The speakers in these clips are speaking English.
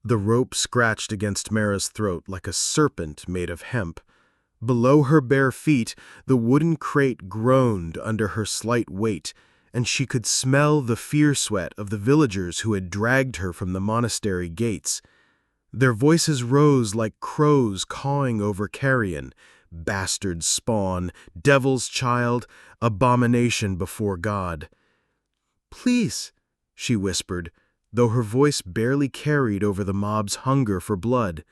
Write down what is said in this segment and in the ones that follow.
The rope scratched against Mara's throat like a serpent made of hemp. Below her bare feet, the wooden crate groaned under her slight weight, and she could smell the fear sweat of the villagers who had dragged her from the monastery gates. Their voices rose like crows cawing over carrion, bastard spawn, devil's child, abomination before God. "Please," she whispered, though her voice barely carried over the mob's hunger for blood.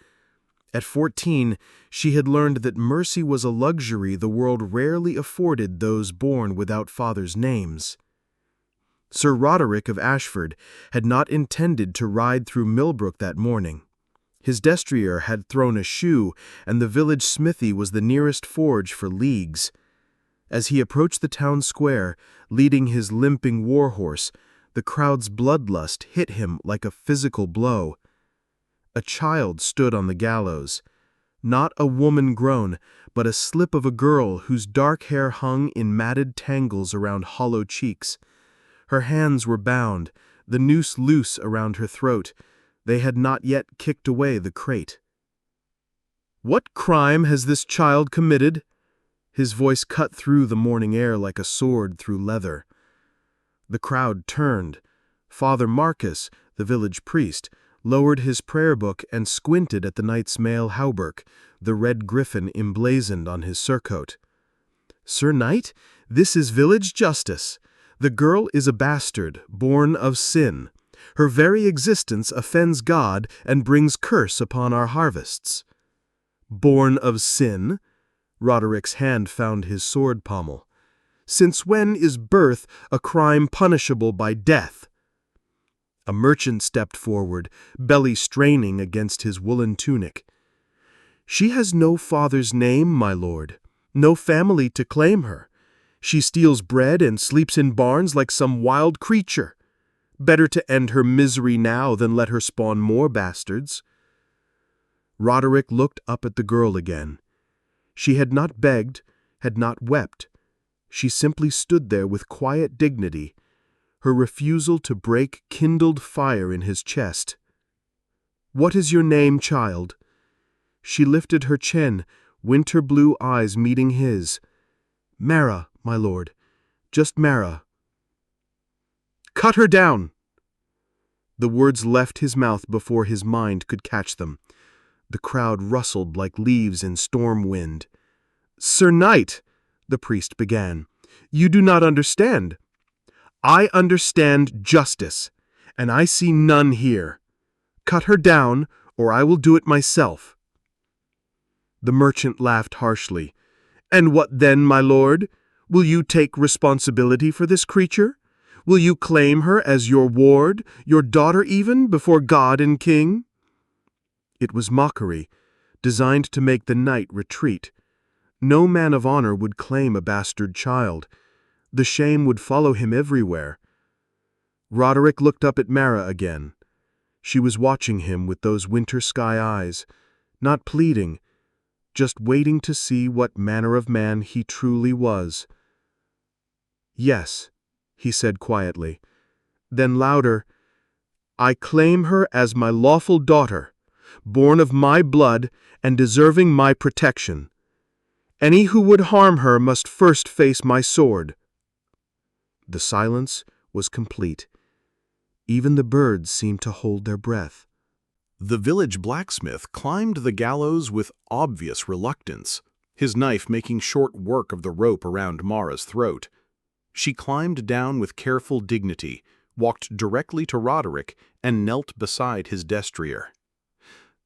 At 14, she had learned that mercy was a luxury the world rarely afforded those born without fathers' names. Sir Roderick of Ashford had not intended to ride through Millbrook that morning. His destrier had thrown a shoe, and the village smithy was the nearest forge for leagues. As he approached the town square, leading his limping war-horse, the crowd's bloodlust hit him like a physical blow. A child stood on the gallows. Not a woman grown, but a slip of a girl whose dark hair hung in matted tangles around hollow cheeks. Her hands were bound, the noose loose around her throat. They had not yet kicked away the crate. "What crime has this child committed?" His voice cut through the morning air like a sword through leather. The crowd turned. Father Marcus, the village priest, lowered his prayer book and squinted at the knight's mail hauberk, the red griffin emblazoned on his surcoat. "Sir Knight, this is village justice. The girl is a bastard, born of sin. Her very existence offends God and brings curse upon our harvests." "Born of sin?" Roderick's hand found his sword pommel. "Since when is birth a crime punishable by death?" A merchant stepped forward, belly straining against his woolen tunic. "She has no father's name, my lord, no family to claim her. She steals bread and sleeps in barns like some wild creature. Better to end her misery now than let her spawn more bastards." Roderick looked up at the girl again. She had not begged, had not wept. She simply stood there with quiet dignity. Her refusal to break kindled fire in his chest. "What is your name, child?" She lifted her chin, winter blue eyes meeting his. "Mara, my lord. Just Mara." "Cut her down!" The words left his mouth before his mind could catch them. The crowd rustled like leaves in storm wind. "Sir Knight," the priest began, "you do not understand. I understand justice, and I see none here. Cut her down, or I will do it myself." The merchant laughed harshly. "And what then, my lord? Will you take responsibility for this creature? Will you claim her as your ward, your daughter even, before God and King?" It was mockery, designed to make the knight retreat. No man of honor would claim a bastard child. The shame would follow him everywhere. Roderick looked up at Mara again. She was watching him with those winter sky eyes, not pleading, just waiting to see what manner of man he truly was. "Yes," he said quietly. Then louder, "I claim her as my lawful daughter, born of my blood and deserving my protection. Any who would harm her must first face my sword." The silence was complete. Even the birds seemed to hold their breath. The village blacksmith climbed the gallows with obvious reluctance, his knife making short work of the rope around Mara's throat. She climbed down with careful dignity, walked directly to Roderick, and knelt beside his destrier.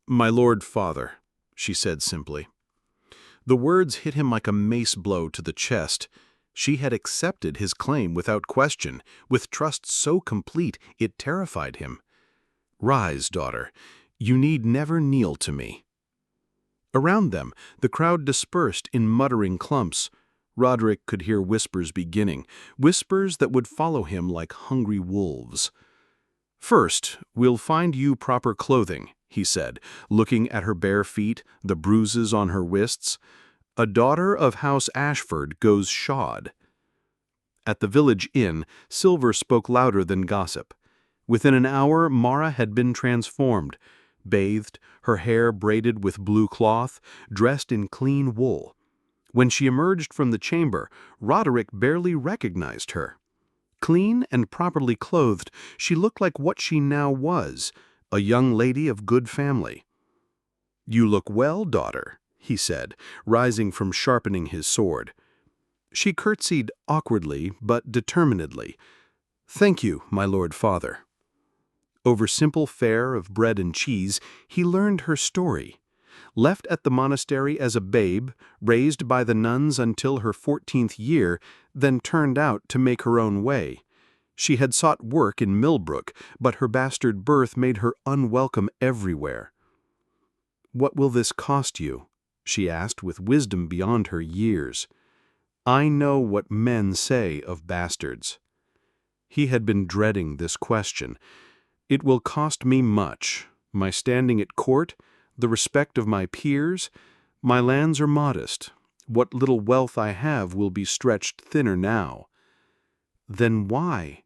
"My lord father," she said simply. The words hit him like a mace blow to the chest. She had accepted his claim without question, with trust so complete it terrified him. "Rise, daughter. You need never kneel to me." Around them, the crowd dispersed in muttering clumps. Roderick could hear whispers beginning, whispers that would follow him like hungry wolves. "First, we'll find you proper clothing," he said, looking at her bare feet, the bruises on her wrists. "A daughter of House Ashford goes shod." At the village inn, silver spoke louder than gossip. Within an hour, Mara had been transformed. bathed, her hair braided with blue cloth, dressed in clean wool. When she emerged from the chamber, Roderick barely recognized her. Clean and properly clothed, she looked like what she now was, a young lady of good family. "You look well, daughter," he said, rising from sharpening his sword. She curtsied awkwardly but determinedly. "Thank you, my lord father." Over simple fare of bread and cheese, he learned her story. Left at the monastery as a babe, raised by the nuns until her 14th year, then turned out to make her own way. She had sought work in Millbrook, but her bastard birth made her unwelcome everywhere. "What will this cost you?" she asked with wisdom beyond her years. "I know what men say of bastards." He had been dreading this question. "It will cost me much, my standing at court, the respect of my peers. My lands are modest. What little wealth I have will be stretched thinner now." "Then why?"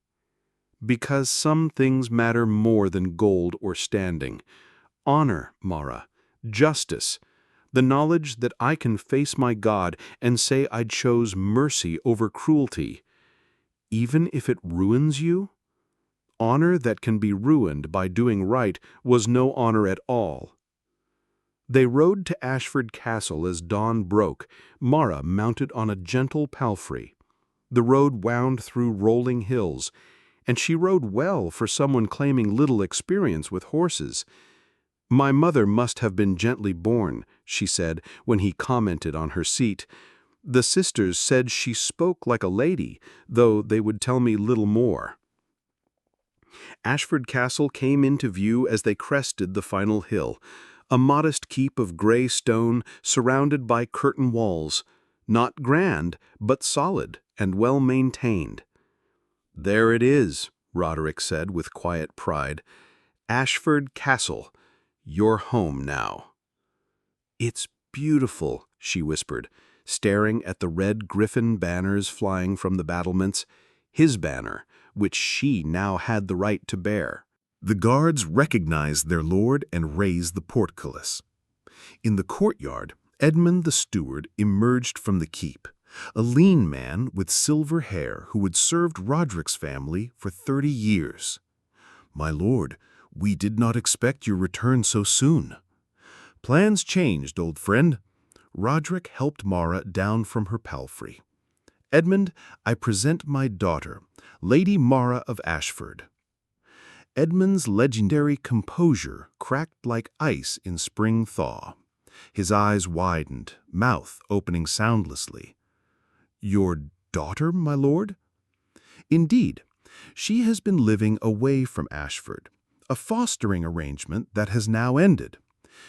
"Because some things matter more than gold or standing. Honor, Mara, justice, the knowledge that I can face my God and say I chose mercy over cruelty, even if it ruins you." Honor that can be ruined by doing right was no honor at all. They rode to Ashford Castle as dawn broke, Mara mounted on a gentle palfrey. The road wound through rolling hills, and she rode well for someone claiming little experience with horses. "My mother must have been gently born," she said when he commented on her seat. "The sisters said she spoke like a lady, though they would tell me little more." Ashford Castle came into view as they crested the final hill, a modest keep of gray stone surrounded by curtain walls, not grand, but solid and well maintained. "There it is," Roderick said with quiet pride. "Ashford Castle, your home now." "It's beautiful," she whispered, staring at the red griffin banners flying from the battlements, his banner, which she now had the right to bear. The guards recognized their lord and raised the portcullis. In the courtyard, Edmund the steward emerged from the keep, a lean man with silver hair who had served Roderick's family for 30 years. "My lord, we did not expect your return so soon." "Plans changed, old friend." Roderick helped Mara down from her palfrey. "Edmund, I present my daughter, Lady Mara of Ashford." Edmund's legendary composure cracked like ice in spring thaw. His eyes widened, mouth opening soundlessly. "Your daughter, my lord?" "Indeed. She has been living away from Ashford, a fostering arrangement that has now ended.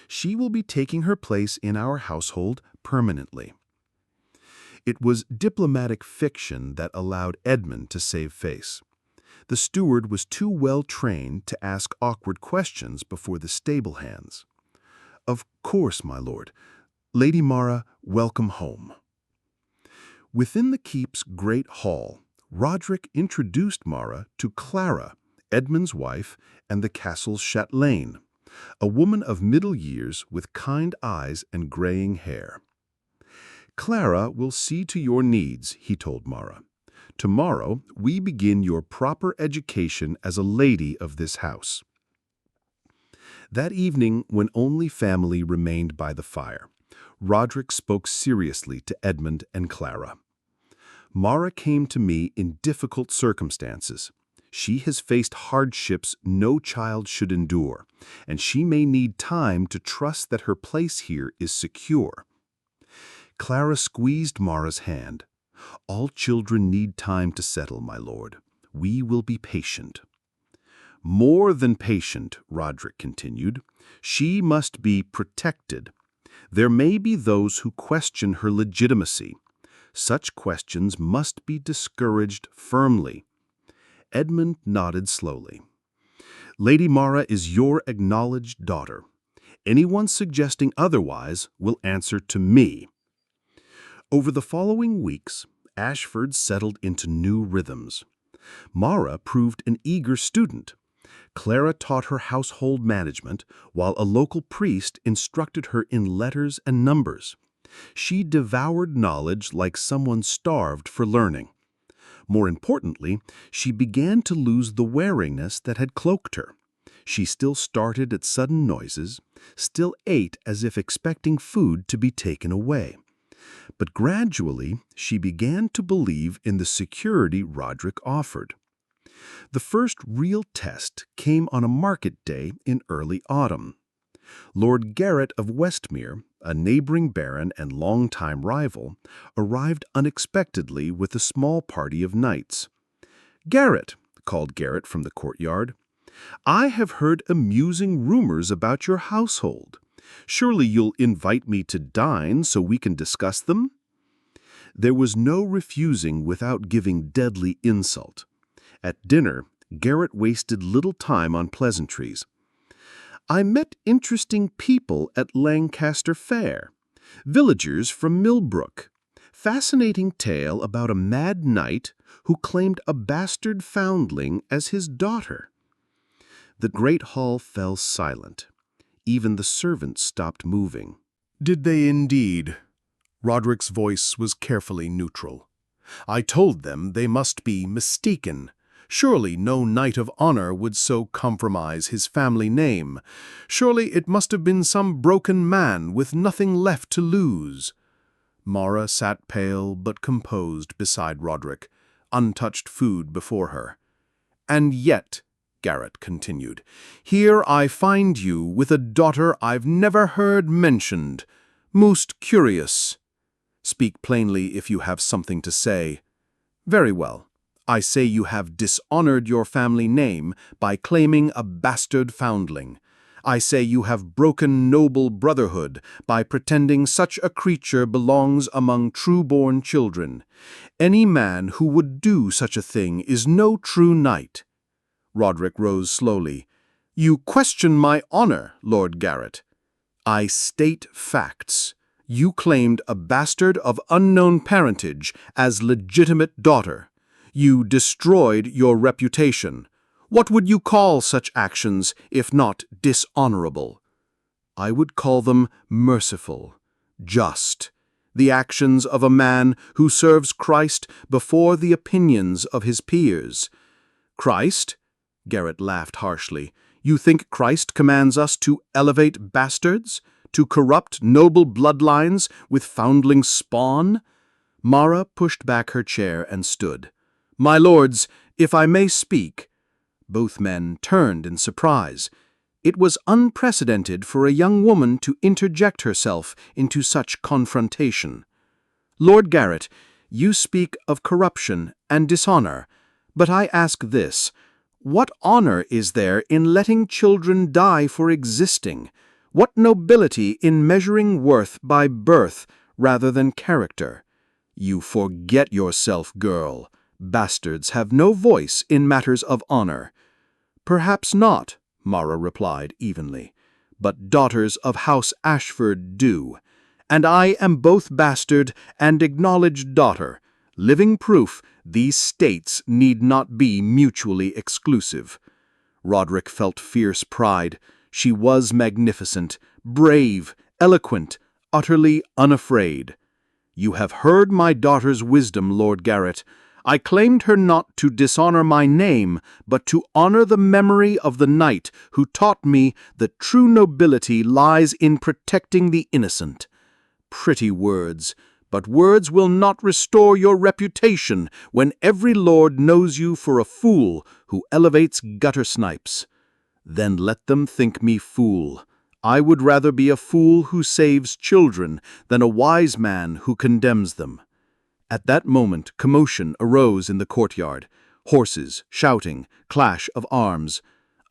She will be taking her place in our household permanently." It was diplomatic fiction that allowed Edmund to save face. The steward was too well trained to ask awkward questions before the stable hands. "Of course, my lord. Lady Mara, welcome home." Within the keep's great hall, Roderick introduced Mara to Clara, Edmund's wife, and the castle's chatelaine, a woman of middle years with kind eyes and graying hair. "Clara will see to your needs," he told Mara. "Tomorrow we begin your proper education as a lady of this house." That evening, when only family remained by the fire, Roderick spoke seriously to Edmund and Clara. "Mara came to me in difficult circumstances. She has faced hardships no child should endure, and she may need time to trust that her place here is secure." Clara squeezed Mara's hand. "All children need time to settle, my lord. We will be patient." "More than patient," Roderick continued. "She must be protected. There may be those who question her legitimacy. Such questions must be discouraged firmly." Edmund nodded slowly. "Lady Mara is your acknowledged daughter. Anyone suggesting otherwise will answer to me." Over the following weeks, Ashford settled into new rhythms. Mara proved an eager student. Clara taught her household management, while a local priest instructed her in letters and numbers. She devoured knowledge like someone starved for learning. More importantly, she began to lose the wariness that had cloaked her. She still started at sudden noises, still ate as if expecting food to be taken away. But gradually, she began to believe in the security Roderick offered. The first real test came on a market day in early autumn. Lord Garrett of Westmere, a neighboring baron and longtime rival, arrived unexpectedly with a small party of knights. "Garrett," called Garrett from the courtyard, "I have heard amusing rumors about your household. Surely you'll invite me to dine so we can discuss them?" There was no refusing without giving deadly insult. At dinner, Garrett wasted little time on pleasantries. "I met interesting people at Lancaster Fair. Villagers from Millbrook. Fascinating tale about a mad knight who claimed a bastard foundling as his daughter." The great hall fell silent. Even the servants stopped moving. "Did they indeed?" Roderick's voice was carefully neutral. "I told them they must be mistaken. Surely no knight of honor would so compromise his family name. Surely it must have been some broken man with nothing left to lose." Mara sat pale but composed beside Roderick, untouched food before her. "And yet," Garrett continued, "here I find you with a daughter I've never heard mentioned. Most curious. Speak plainly if you have something to say." "Very well. I say you have dishonored your family name by claiming a bastard foundling. I say you have broken noble brotherhood by pretending such a creature belongs among true-born children. Any man who would do such a thing is no true knight." Roderick rose slowly. "You question my honor, Lord Garrett." "I state facts. You claimed a bastard of unknown parentage as legitimate daughter. You destroyed your reputation. What would you call such actions if not dishonorable?" "I would call them merciful, just, the actions of a man who serves Christ before the opinions of his peers." "Christ?" Garrett laughed harshly. "You think Christ commands us to elevate bastards? To corrupt noble bloodlines with foundling spawn?" Mara pushed back her chair and stood. "My lords, if I may speak." Both men turned in surprise. It was unprecedented for a young woman to interject herself into such confrontation. "Lord Garrett, you speak of corruption and dishonor, but I ask this. What honor is there in letting children die for existing? What nobility in measuring worth by birth rather than character? You forget yourself, girl. Bastards have no voice in matters of honor." "Perhaps not," Mara replied evenly, "but daughters of House Ashford do. And I am both bastard and acknowledged daughter. Living proof these states need not be mutually exclusive." Roderick felt fierce pride. She was magnificent, brave, eloquent, utterly unafraid. "You have heard my daughter's wisdom, Lord Garrett. I claimed her not to dishonor my name, but to honor the memory of the knight who taught me that true nobility lies in protecting the innocent." Pretty words, but words will not restore your reputation when every lord knows you for a fool who elevates gutter snipes. Then let them think me fool. I would rather be a fool who saves children than a wise man who condemns them. At that moment, commotion arose in the courtyard. Horses, shouting, clash of arms.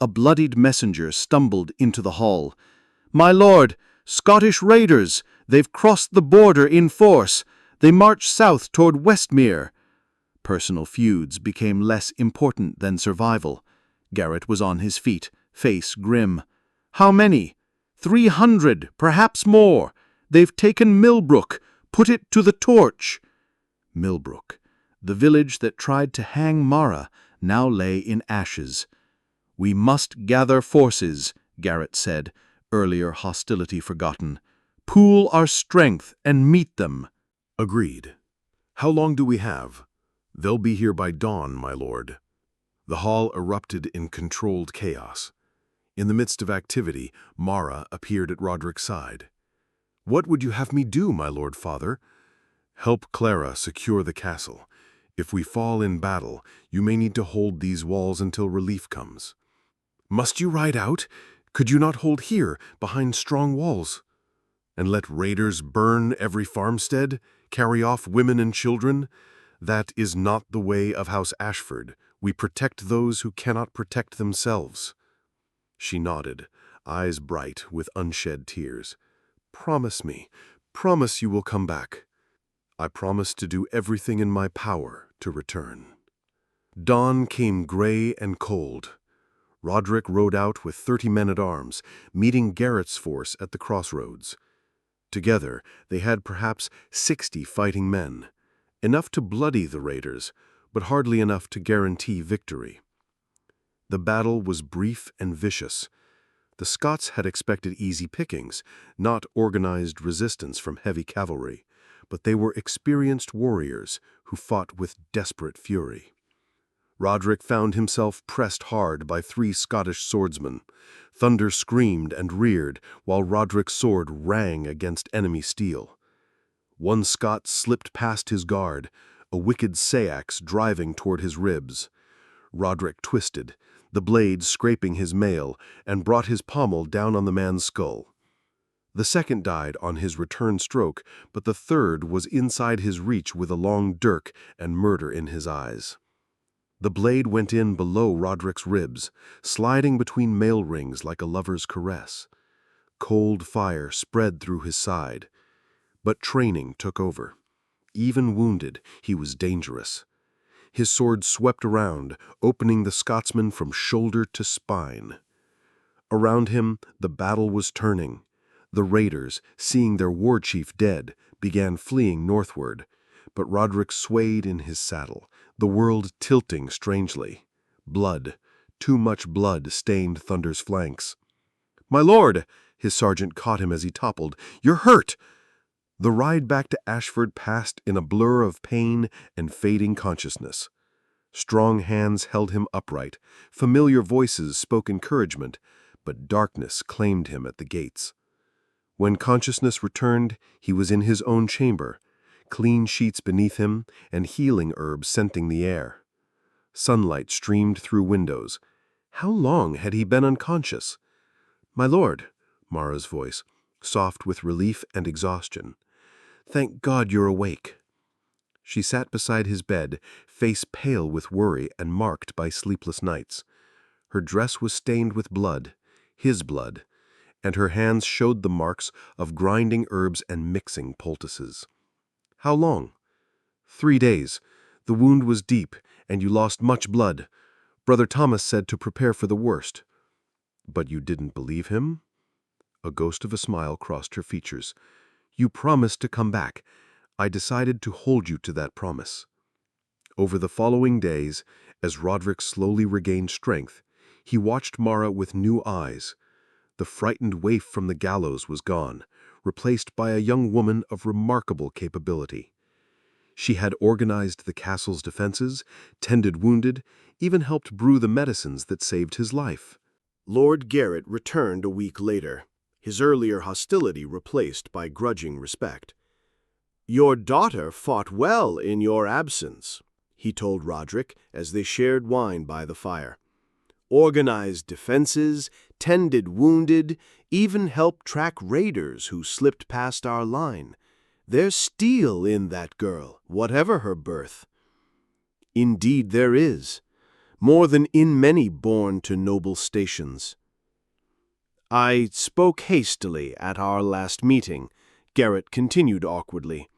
A bloodied messenger stumbled into the hall. "My lord, Scottish raiders! They've crossed the border in force. They march south toward Westmere." Personal feuds became less important than survival. Garrett was on his feet, face grim. "How many?" 300, perhaps more. They've taken Millbrook. Put it to the torch." Millbrook, the village that tried to hang Mara, now lay in ashes. "We must gather forces," Garrett said, earlier hostility forgotten. "Pool our strength and meet them." Agreed. How long do we have? They'll be here by dawn, my lord. The hall erupted in controlled chaos. In the midst of activity, Mara appeared at Roderick's side. What would you have me do, my lord father? Help Clara secure the castle. If we fall in battle, you may need to hold these walls until relief comes. Must you ride out? Could you not hold here, behind strong walls? And let raiders burn every farmstead, carry off women and children? That is not the way of House Ashford. We protect those who cannot protect themselves. She nodded, eyes bright with unshed tears. Promise me, promise you will come back. I promise to do everything in my power to return. Dawn came gray and cold. Roderick rode out with 30 men-at-arms, meeting Garrett's force at the crossroads. Together, they had perhaps 60 fighting men, enough to bloody the raiders, but hardly enough to guarantee victory. The battle was brief and vicious. The Scots had expected easy pickings, not organized resistance from heavy cavalry, but they were experienced warriors who fought with desperate fury. Roderick found himself pressed hard by 3 Scottish swordsmen. Thunder screamed and reared while Roderick's sword rang against enemy steel. One Scot slipped past his guard, a wicked sayax driving toward his ribs. Roderick twisted, the blade scraping his mail, and brought his pommel down on the man's skull. The second died on his return stroke, but the third was inside his reach with a long dirk and murder in his eyes. The blade went in below Roderick's ribs, sliding between mail rings like a lover's caress. Cold fire spread through his side. But training took over. Even wounded, he was dangerous. His sword swept around, opening the Scotsman from shoulder to spine. Around him, the battle was turning. The raiders, seeing their war chief dead, began fleeing northward. But Roderick swayed in his saddle, the world tilting strangely. Blood, too much blood, stained Thunder's flanks. "My lord!" His sergeant caught him as he toppled. "You're hurt!" The ride back to Ashford passed in a blur of pain and fading consciousness. Strong hands held him upright, familiar voices spoke encouragement, but darkness claimed him at the gates. When consciousness returned, he was in his own chamber, clean sheets beneath him and healing herbs scenting the air. Sunlight streamed through windows. How long had he been unconscious? "My lord," Mara's voice, soft with relief and exhaustion. "Thank God you're awake." She sat beside his bed, face pale with worry and marked by sleepless nights. Her dress was stained with blood, his blood, and her hands showed the marks of grinding herbs and mixing poultices. "How long?" 3 days. The wound was deep, and you lost much blood. Brother Thomas said to prepare for the worst." "But you didn't believe him?" A ghost of a smile crossed her features. "You promised to come back. I decided to hold you to that promise." Over the following days, as Roderick slowly regained strength, he watched Mara with new eyes. The frightened waif from the gallows was gone, replaced by a young woman of remarkable capability. She had organized the castle's defenses, tended wounded, even helped brew the medicines that saved his life. Lord Garrett returned a week later, his earlier hostility replaced by grudging respect. "Your daughter fought well in your absence," he told Roderick as they shared wine by the fire. "Organized defenses, tended wounded, even helped track raiders who slipped past our line. There's steel in that girl, whatever her birth." "Indeed there is, more than in many born to noble stations." "I spoke hastily at our last meeting," Garrett continued awkwardly.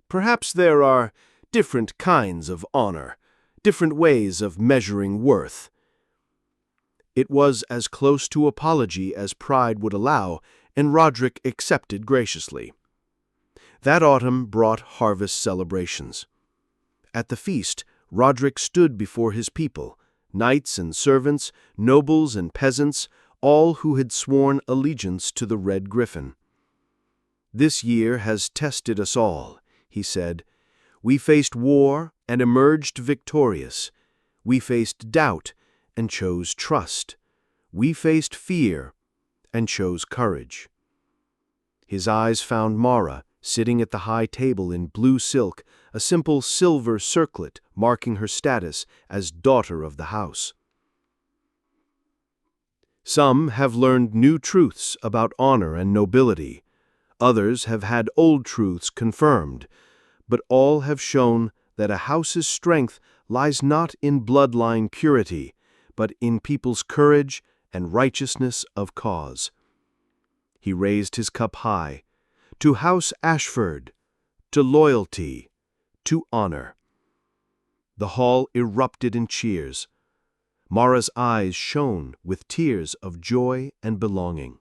"Perhaps there are different kinds of honor, different ways of measuring worth." It was as close to apology as pride would allow, and Roderick accepted graciously. That autumn brought harvest celebrations. At the feast, Roderick stood before his people, knights and servants, nobles and peasants, all who had sworn allegiance to the Red Griffin. "This year has tested us all," he said. "We faced war and emerged victorious. We faced doubt and chose trust. We faced fear and chose courage." His eyes found Mara, sitting at the high table in blue silk, a simple silver circlet marking her status as daughter of the house. Some have learned new truths about honor and nobility. Others have had old truths confirmed, but all have shown that a house's strength lies not in bloodline purity, but in people's courage and righteousness of cause. He raised his cup high, to House Ashford, to loyalty, to honor. The hall erupted in cheers. Mara's eyes shone with tears of joy and belonging.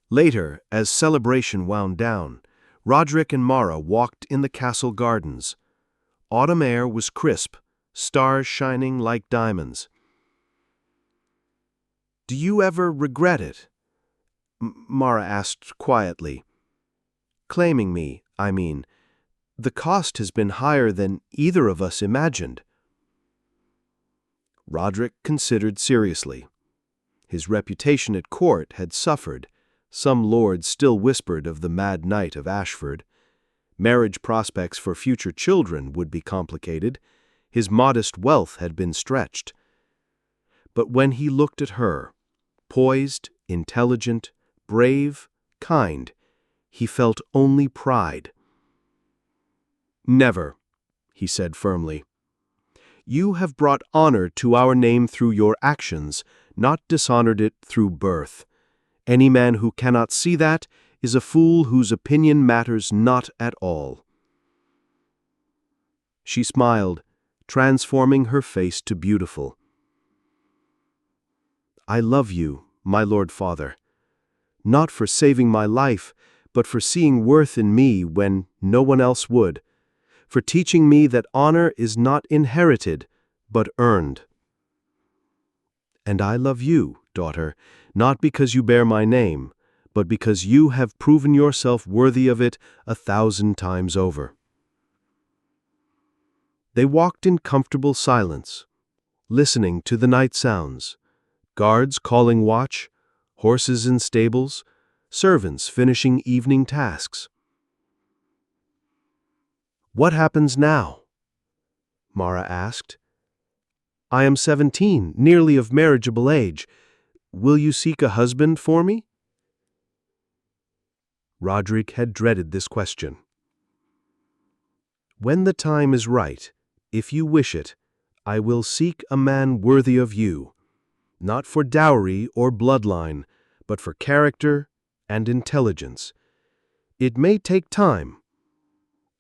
Later, as celebration wound down, Roderick and Mara walked in the castle gardens. Autumn air was crisp, stars shining like diamonds. "Do you ever regret it?" Mara asked quietly. "Claiming me, I mean. The cost has been higher than either of us imagined." Roderick considered seriously. His reputation at court had suffered. Some lords still whispered of the mad knight of Ashford. Marriage prospects for future children would be complicated. His modest wealth had been stretched. But when he looked at her, poised, intelligent, brave, kind, he felt only pride. "Never," he said firmly. "You have brought honor to our name through your actions, not dishonored it through birth. Any man who cannot see that is a fool whose opinion matters not at all." She smiled, transforming her face to beautiful. "I love you, my Lord Father, not for saving my life, but for seeing worth in me when no one else would, for teaching me that honor is not inherited, but earned. And I love you, daughter, not because you bear my name, but because you have proven yourself worthy of it 1,000 times over." They walked in comfortable silence, listening to the night sounds, guards calling watch, horses in stables, servants finishing evening tasks. "What happens now?" Mara asked. "I am 17, nearly of marriageable age. Will you seek a husband for me?" Roderick had dreaded this question. "When the time is right, if you wish it, I will seek a man worthy of you, not for dowry or bloodline, but for character and intelligence. It may take time.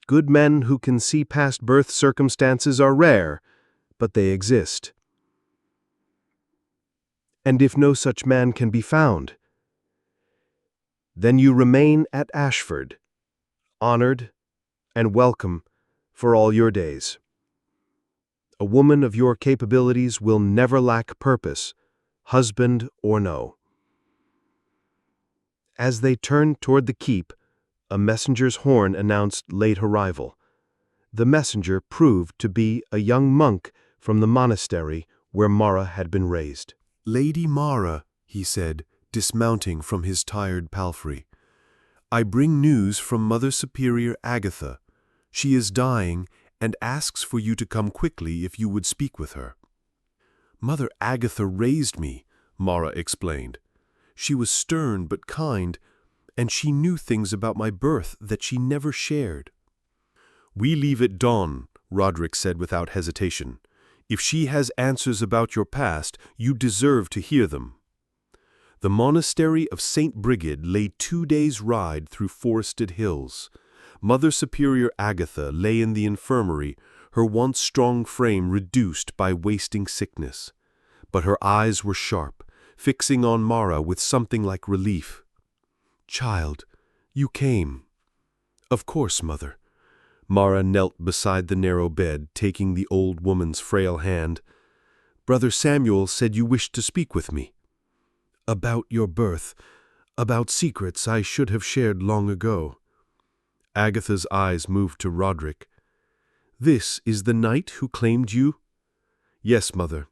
Good men who can see past birth circumstances are rare, but they exist. And if no such man can be found, then you remain at Ashford, honored and welcome for all your days. A woman of your capabilities will never lack purpose, husband or no." As they turned toward the keep, a messenger's horn announced late arrival. The messenger proved to be a young monk from the monastery where Mara had been raised. "Lady Mara," he said, dismounting from his tired palfrey, "I bring news from Mother Superior Agatha. She is dying and asks for you to come quickly if you would speak with her." "Mother Agatha raised me," Mara explained. "She was stern but kind, and she knew things about my birth that she never shared." "We leave at dawn," Roderick said without hesitation. "If she has answers about your past, you deserve to hear them." The monastery of St. Brigid lay 2 days' ride through forested hills. Mother Superior Agatha lay in the infirmary, her once strong frame reduced by wasting sickness. But her eyes were sharp, fixing on Mara with something like relief. "Child, you came." "Of course, Mother. Mara knelt beside the narrow bed, taking the old woman's frail hand. "Brother Samuel said you wished to speak with me. About your birth, about secrets I should have shared long ago." Agatha's eyes moved to Roderick. "This is the knight who claimed you?" "Yes, mother.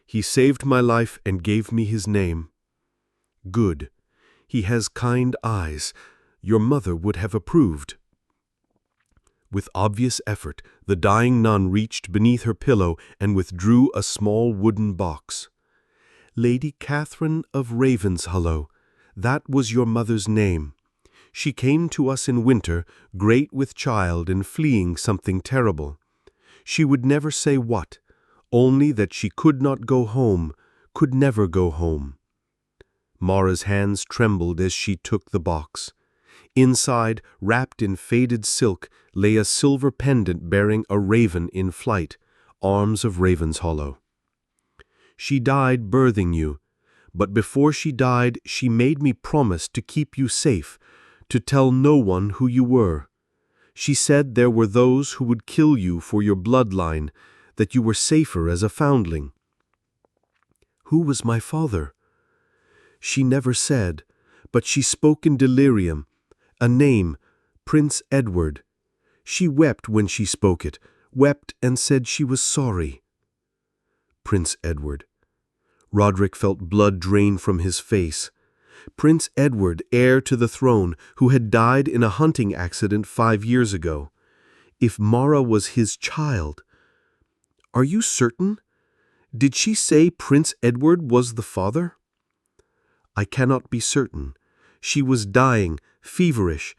He saved my life and gave me his name." "Good. He has kind eyes. Your mother would have approved." With obvious effort, the dying nun reached beneath her pillow and withdrew a small wooden box. "Lady Catherine of Ravenshollow, that was your mother's name. She came to us in winter, great with child and fleeing something terrible. She would never say what, only that she could not go home, could never go home." Mara's hands trembled as she took the box. Inside, wrapped in faded silk, lay a silver pendant bearing a raven in flight, arms of Ravenshollow. "She died birthing you, but before she died she made me promise to keep you safe, to tell no one who you were. She said there were those who would kill you for your bloodline, that you were safer as a foundling." "Who was my father?" "She never said, but she spoke in delirium. A name, Prince Edward. She wept when she spoke it, wept and said she was sorry." Prince Edward. Roderick felt blood drain from his face. Prince Edward, heir to the throne, who had died in a hunting accident 5 years ago. If Mara was his child. "Are you certain? Did she say Prince Edward was the father?" "I cannot be certain. She was dying, feverish,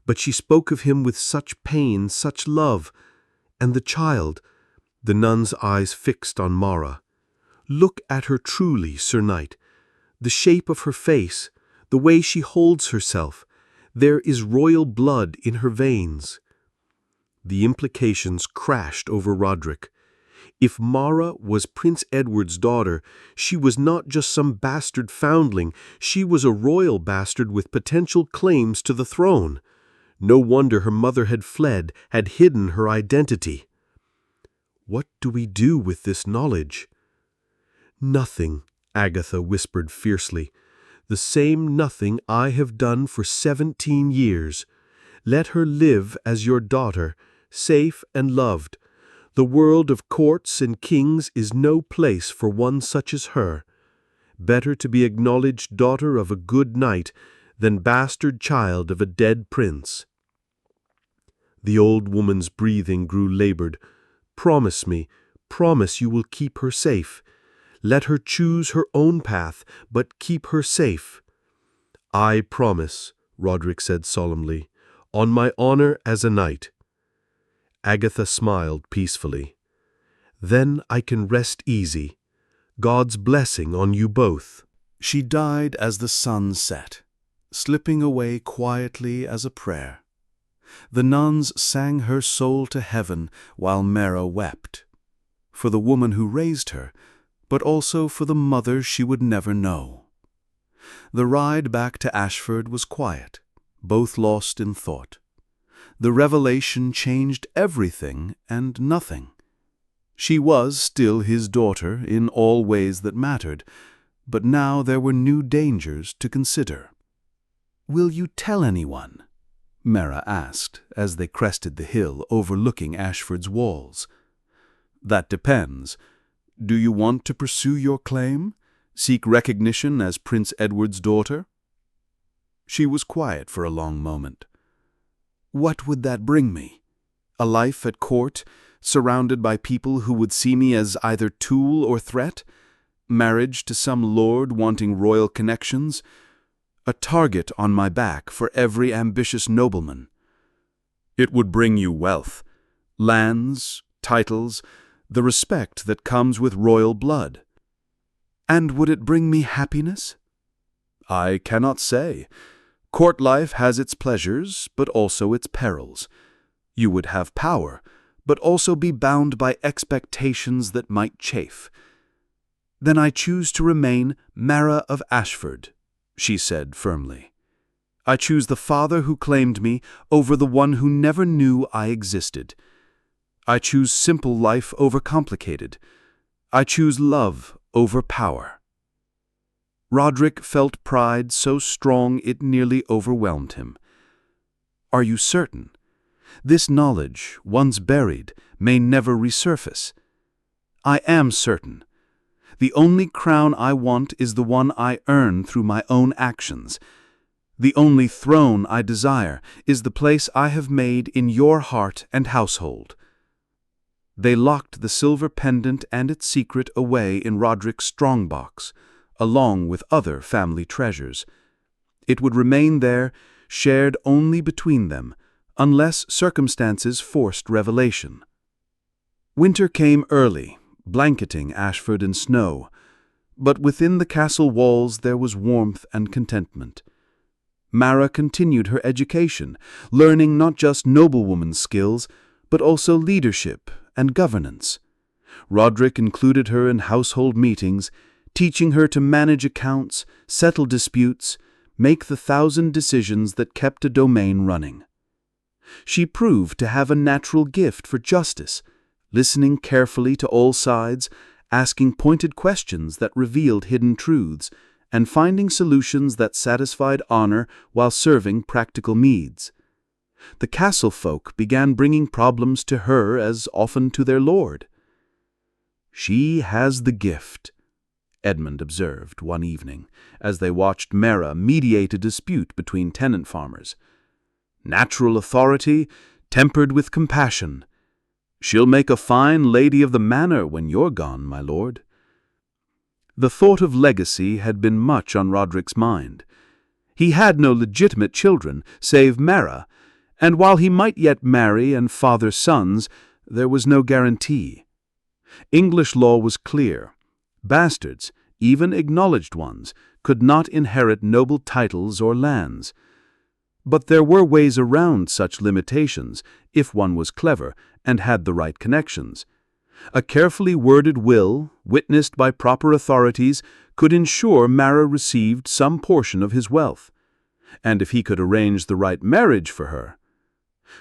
but she spoke of him with such pain, such love. And the child," the nun's eyes fixed on Mara. "Look at her truly, Sir Knight. The shape of her face, the way she holds herself. There is royal blood in her veins." The implications crashed over Roderick. If Mara was Prince Edward's daughter, she was not just some bastard foundling, she was a royal bastard with potential claims to the throne. No wonder her mother had fled, had hidden her identity. "What do we do with this knowledge?" "Nothing," Agatha whispered fiercely. "The same nothing I have done for 17 years. Let her live as your daughter, safe and loved. The world of courts and kings is no place for one such as her. Better to be acknowledged daughter of a good knight than bastard child of a dead prince." The old woman's breathing grew labored. "Promise me, promise you will keep her safe. Let her choose her own path, but keep her safe." "I promise," Roderick said solemnly, "on my honor as a knight." Agatha smiled peacefully. "Then I can rest easy. God's blessing on you both." She died as the sun set, slipping away quietly as a prayer. The nuns sang her soul to heaven while Mara wept, for the woman who raised her, but also for the mother she would never know. The ride back to Ashford was quiet, both lost in thought. The revelation changed everything and nothing. She was still his daughter in all ways that mattered, but now there were new dangers to consider. "Will you tell anyone?" Mara asked as they crested the hill overlooking Ashford's walls. "That depends. Do you want to pursue your claim? Seek recognition as Prince Edward's daughter?" She was quiet for a long moment. "What would that bring me? A life at court, surrounded by people who would see me as either tool or threat? Marriage to some lord wanting royal connections? A target on my back for every ambitious nobleman?" "It would bring you wealth, lands, titles, the respect that comes with royal blood." "And would it bring me happiness?" "I cannot say. Court life has its pleasures, but also its perils. You would have power, but also be bound by expectations that might chafe." "Then I choose to remain Mara of Ashford," she said firmly. I choose the father who claimed me over the one who never knew I existed. I choose simple life over complicated. I choose love over power." Roderick felt pride so strong it nearly overwhelmed him. "Are you certain? This knowledge, once buried, may never resurface." "I am certain. The only crown I want is the one I earn through my own actions. The only throne I desire is the place I have made in your heart and household." They locked the silver pendant and its secret away in Roderick's strongbox, along with other family treasures. It would remain there, shared only between them, unless circumstances forced revelation. Winter came early, blanketing Ashford in snow, but within the castle walls there was warmth and contentment. Mara continued her education, learning not just noblewoman's skills, but also leadership and governance. Roderick included her in household meetings, teaching her to manage accounts, settle disputes, make the 1,000 decisions that kept a domain running. She proved to have a natural gift for justice, listening carefully to all sides, asking pointed questions that revealed hidden truths, and finding solutions that satisfied honor while serving practical needs. The castle folk began bringing problems to her as often to their lord. "She has the gift," Edmund observed one evening, as they watched Mara mediate a dispute between tenant farmers. "Natural authority, tempered with compassion. She'll make a fine lady of the manor when you're gone, my lord." The thought of legacy had been much on Roderick's mind. He had no legitimate children, save Mara, and while he might yet marry and father sons, there was no guarantee. English law was clear. Bastards, even acknowledged ones, could not inherit noble titles or lands. But there were ways around such limitations if one was clever and had the right connections. A carefully worded will, witnessed by proper authorities, could ensure Mara received some portion of his wealth. And if he could arrange the right marriage for her.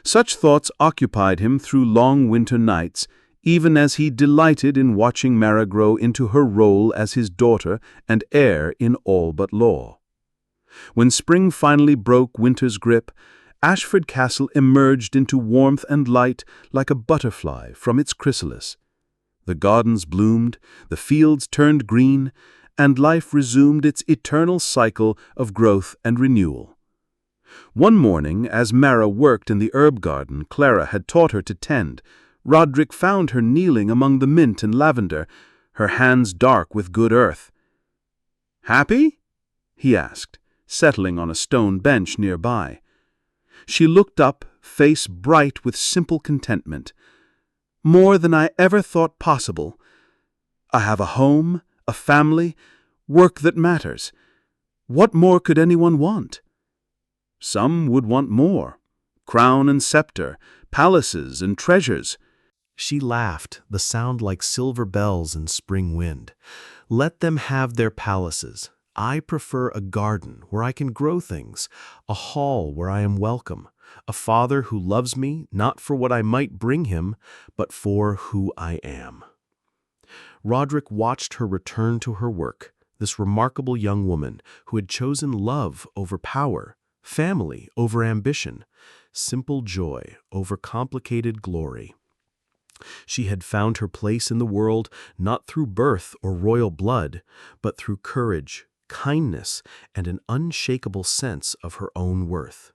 Such thoughts occupied him through long winter nights, even as he delighted in watching Mara grow into her role as his daughter and heir in all but law. When spring finally broke winter's grip, Ashford Castle emerged into warmth and light like a butterfly from its chrysalis. The gardens bloomed, the fields turned green, and life resumed its eternal cycle of growth and renewal. One morning, as Mara worked in the herb garden Clara had taught her to tend, Roderick found her kneeling among the mint and lavender, her hands dark with good earth. "Happy?" he asked, settling on a stone bench nearby. She looked up, face bright with simple contentment. "More than I ever thought possible. I have a home, a family, work that matters. What more could anyone want?" "Some would want more. Crown and scepter, palaces and treasures." She laughed, the sound like silver bells in spring wind. "Let them have their palaces. I prefer a garden where I can grow things, a hall where I am welcome, a father who loves me not for what I might bring him, but for who I am." Roderick watched her return to her work, this remarkable young woman who had chosen love over power, family over ambition, simple joy over complicated glory. She had found her place in the world not through birth or royal blood, but through courage, kindness, and an unshakable sense of her own worth.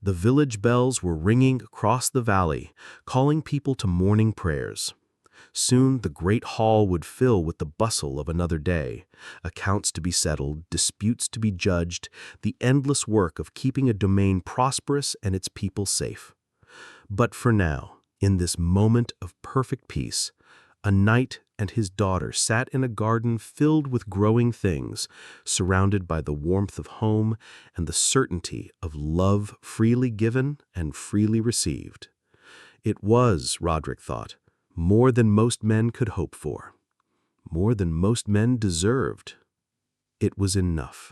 The village bells were ringing across the valley, calling people to morning prayers. Soon the great hall would fill with the bustle of another day, accounts to be settled, disputes to be judged, the endless work of keeping a domain prosperous and its people safe. But for now, in this moment of perfect peace, a knight and his daughter sat in a garden filled with growing things, surrounded by the warmth of home and the certainty of love freely given and freely received. It was, Roderick thought, more than most men could hope for, more than most men deserved. It was enough.